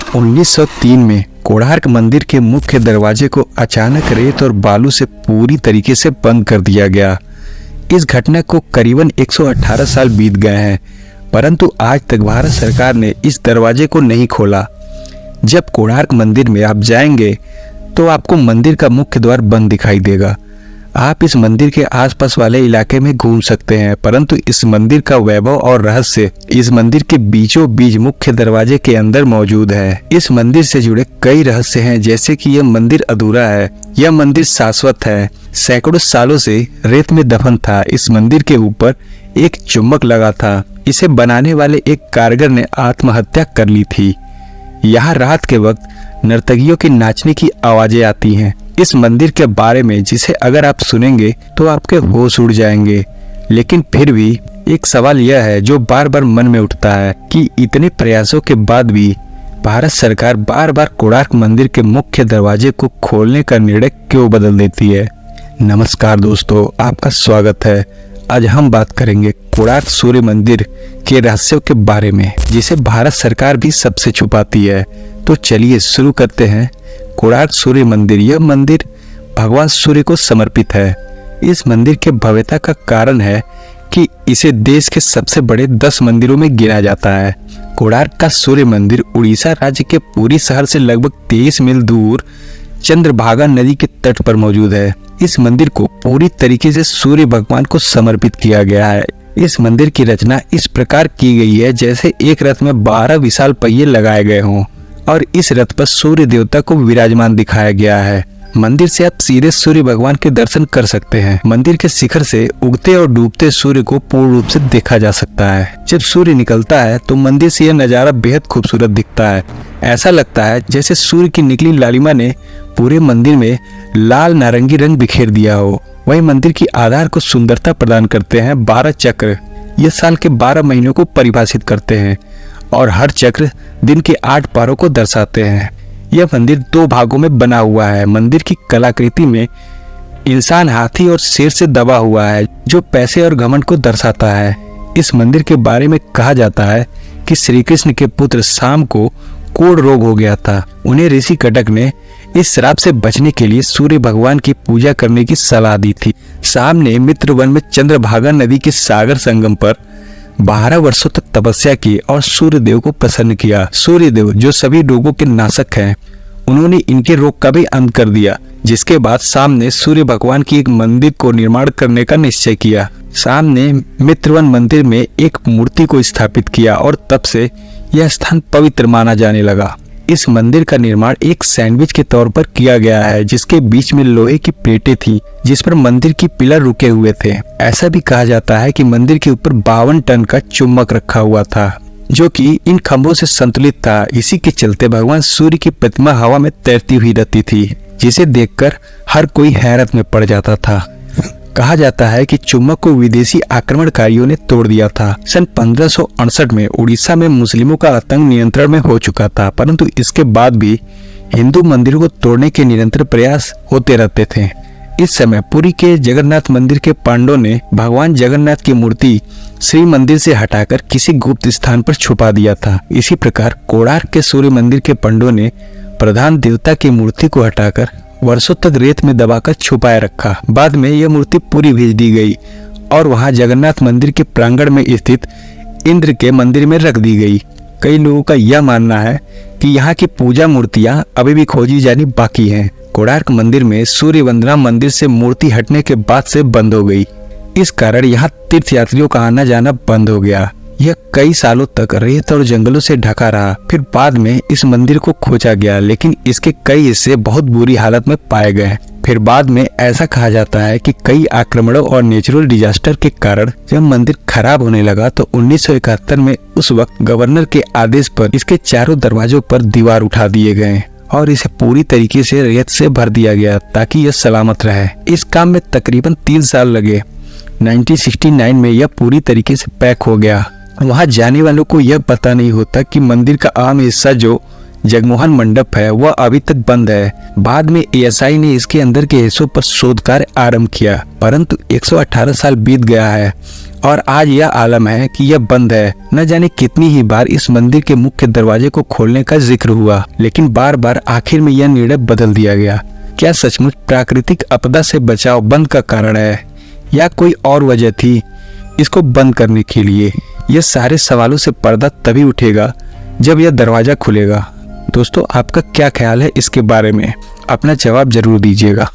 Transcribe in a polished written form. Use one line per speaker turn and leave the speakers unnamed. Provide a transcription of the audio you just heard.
1903 में कोणार्क मंदिर के मुख्य दरवाजे को अचानक रेत और बालू से पूरी तरीके से बंद कर दिया गया। इस घटना को करीबन 118 साल बीत गए हैं, परंतु आज तक भारत सरकार ने इस दरवाजे को नहीं खोला। जब कोणार्क मंदिर में आप जाएंगे तो आपको मंदिर का मुख्य द्वार बंद दिखाई देगा। आप इस मंदिर के आसपास वाले इलाके में घूम सकते हैं, परंतु इस मंदिर का वैभव और रहस्य इस मंदिर के बीचों बीच मुख्य दरवाजे के अंदर मौजूद है। इस मंदिर से जुड़े कई रहस्य हैं, जैसे कि यह मंदिर अधूरा है, यह मंदिर शाश्वत है, सैकड़ों सालों से रेत में दफन था, इस मंदिर के ऊपर एक चुम्बक लगा था, इसे बनाने वाले एक कारीगर ने आत्महत्या कर ली थी। यहाँ रात के वक्त नर्तकियों के नाचने की आवाजें आती हैं। इस मंदिर के बारे में जिसे अगर आप सुनेंगे तो आपके होश उड़ जाएंगे। लेकिन फिर भी एक सवाल यह है जो बार बार मन में उठता है कि इतने प्रयासों के बाद भी भारत सरकार बार बार कोणार्क मंदिर के मुख्य दरवाजे को खोलने का निर्णय क्यों बदल देती है। नमस्कार दोस्तों, आपका स्वागत है। आज हम बात करेंगे कोणार्क सूर्य मंदिर के रहस्यों के बारे में, जिसे भारत सरकार भी सबसे छुपाती है। तो चलिए शुरू करते हैं। कोणार्क सूर्य मंदिर, यह मंदिर भगवान सूर्य को समर्पित है। इस मंदिर के भव्यता का कारण है कि इसे देश के सबसे बड़े 10 मंदिरों में गिना जाता है। कोणार्क का सूर्य मंदिर उड़ीसा राज्य के पुरी शहर से लगभग 23 मील दूर चंद्रभागा नदी के तट पर मौजूद है। इस मंदिर को पूरी तरीके से सूर्य भगवान को समर्पित किया गया है। इस मंदिर की रचना इस प्रकार की गई है जैसे एक रथ में 12 विशाल पहिए लगाए गए हों और इस रथ पर सूर्य देवता को विराजमान दिखाया गया है। मंदिर से आप सीधे सूर्य भगवान के दर्शन कर सकते हैं। मंदिर के शिखर से उगते और डूबते सूर्य को पूर्ण रूप से देखा जा सकता है। जब सूर्य निकलता है तो मंदिर से यह नजारा बेहद खूबसूरत दिखता है। ऐसा लगता है जैसे सूर्य की निकली लालिमा ने पूरे मंदिर में लाल नारंगी रंग बिखेर दिया हो। वही मंदिर की आधार को सुंदरता प्रदान करते हैं 12 चक्र। ये साल के 12 महीनों को परिभाषित करते हैं और हर चक्र दिन के 8 पारों को दर्शाते हैं। यह मंदिर 2 भागों में बना हुआ है। मंदिर की कलाकृति में इंसान हाथी और शेर से दबा हुआ है, जो पैसे और घमंड को दर्शाता है। इस मंदिर के बारे में कहा जाता है कि श्री कृष्ण के पुत्र शाम को कोढ़ रोग हो गया था। उन्हें ऋषि कटक ने इस श्राप से बचने के लिए सूर्य भगवान की पूजा करने की सलाह दी थी। शाम ने मित्रवन में चंद्रभागा नदी के सागर संगम पर 12 वर्षों तक तपस्या की और सूर्य देव को प्रसन्न किया। सूर्य देव जो सभी रोगों के नाशक हैं, उन्होंने इनके रोग का भी अंत कर दिया। जिसके बाद शाम ने सूर्य भगवान की एक मंदिर को निर्माण करने का निश्चय किया। शाम ने मित्रवन मंदिर में एक मूर्ति को स्थापित किया और तब से यह स्थान पवित्र माना जाने लगा। इस मंदिर का निर्माण एक सैंडविच के तौर पर किया गया है, जिसके बीच में लोहे की प्लेटें थी जिस पर मंदिर की पिलर रुके हुए थे। ऐसा भी कहा जाता है कि मंदिर के ऊपर 52 टन का चुम्बक रखा हुआ था, जो कि इन खंभों से संतुलित था। इसी के चलते भगवान सूर्य की प्रतिमा हवा में तैरती हुई रहती थी, जिसे देखकर हर कोई हैरत में पड़ जाता था। कहा जाता है कि चुम्बक को विदेशी आक्रमणकारियों ने तोड़ दिया था। सन 1568 में उड़ीसा में मुस्लिमों का आतंक नियंत्रण में हो चुका था, परंतु इसके बाद भी हिंदू मंदिरों को तोड़ने के निरंतर प्रयास होते रहते थे। इस समय पुरी के जगन्नाथ मंदिर के पांडवों ने भगवान जगन्नाथ की मूर्ति श्री मंदिर से हटाकर किसी गुप्त स्थान पर छुपा दिया था। इसी प्रकार कोणार्क के सूर्य मंदिर के पांडवों ने प्रधान देवता की मूर्ति को हटाकर वर्षों तक रेत में दबाकर छुपाए रखा। बाद में यह मूर्ति पुरी भेज दी गई और वहां जगन्नाथ मंदिर के प्रांगण में स्थित इंद्र के मंदिर में रख दी गई। कई लोगों का यह मानना है कि यहाँ की पूजा मूर्तियां अभी भी खोजी जानी बाकी हैं। कोणार्क मंदिर में सूर्य वंदना मंदिर से मूर्ति हटने के बाद से बंद हो गई। इस कारण यहाँ तीर्थ यात्रियों का आना जाना बंद हो गया। यह कई सालों तक रेत और जंगलों से ढका रहा। फिर बाद में इस मंदिर को खोजा गया, लेकिन इसके कई हिस्से बहुत बुरी हालत में पाए गए। फिर बाद में ऐसा कहा जाता है कि कई आक्रमणों और नेचुरल डिजास्टर के कारण जब मंदिर खराब होने लगा तो 1971 में उस वक्त गवर्नर के आदेश पर इसके चारों दरवाजों पर दीवार उठा दिए गए और इसे पूरी तरीके से रेत से भर दिया गया ताकि यह सलामत रहे। इस काम में तकरीबन 3 साल लगे। 1969 में यह पूरी तरीके से पैक हो गया। वहां जाने वालों को यह पता नहीं होता कि मंदिर का आम हिस्सा जो जगमोहन मंडप है वह अभी तक बंद है। बाद में ASI ने इसके अंदर के हिस्सों पर शोध कार्य आरंभ किया, परंतु 118 साल बीत गया है और आज यह आलम है कि यह बंद है। न जाने कितनी ही बार इस मंदिर के मुख्य दरवाजे को खोलने का जिक्र हुआ, लेकिन बार बार आखिर में यह निर्णय बदल दिया गया। क्या सचमुच प्राकृतिक आपदा से बचाव बंद का कारण है, या कोई और वजह थी इसको बंद करने के लिए? यह सारे सवालों से पर्दा तभी उठेगा जब यह दरवाजा खुलेगा। दोस्तों, आपका क्या ख्याल है इसके बारे में? अपना जवाब जरूर दीजिएगा।